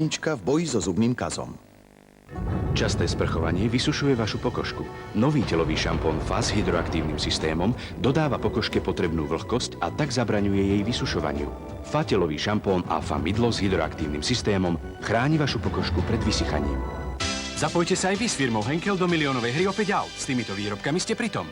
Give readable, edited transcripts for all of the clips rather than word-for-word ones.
v boji so zubným kazom. Časté sprchovanie vysušuje vašu pokožku. Nový telový šampón FA s hydroaktívnym systémom dodáva pokožke potrebnú vlhkosť a tak zabraňuje jej vysušovaniu. FA telový šampón a FA mydlo s hydroaktívnym systémom chráni vašu pokožku pred vysychaním. Zapojte sa aj vy s firmou Henkel do miliónovej hry o 5 aut. S týmito výrobkami ste pritom.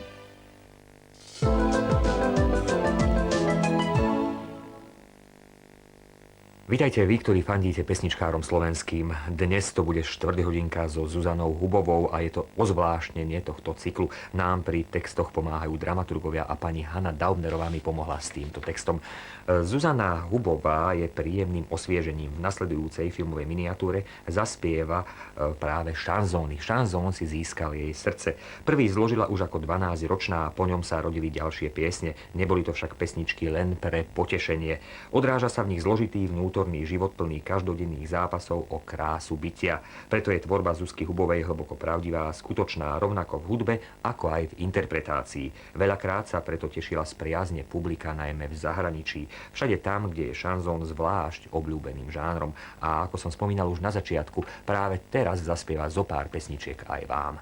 Vítajte vy, ktorí fandíte pesničkárom slovenským. Dnes to bude 4 hodinka so Zuzanou Hubovou a je to ozvláštnenie tohto cyklu. Nám pri textoch pomáhajú dramaturgovia a pani Hanna Daubnerová mi pomohla s týmto textom. Zuzana Hubová je príjemným osviežením. V nasledujúcej filmovej miniatúre zaspieva práve šanzóny. Šanzón si získal jej srdce. Prvý zložila už ako 12-ročná a po ňom sa rodili ďalšie piesne. Neboli to však pesničky len pre potešenie. Odráža sa v nich zložitý vnútorný život plný každodenných zápasov o krásu bytia. Preto je tvorba Zuzky Hubovej hlboko pravdivá, skutočná rovnako v hudbe, ako aj v interpretácii. Veľakrát sa preto tešila z priazne publika, najmä v zahraničí. Všade tam, kde je šanzón zvlášť obľúbeným žánrom. A ako som spomínal už na začiatku, práve teraz zaspieva zo pár pesničiek aj vám.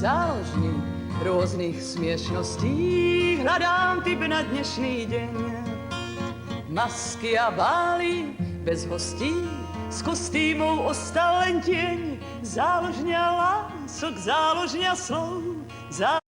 Záložní rôznych smiešností hľadám typ na dnešný deň. Masky a bály bez hostí, z kostýmov ostal len tieň. Záložňa lások, záložňa slov,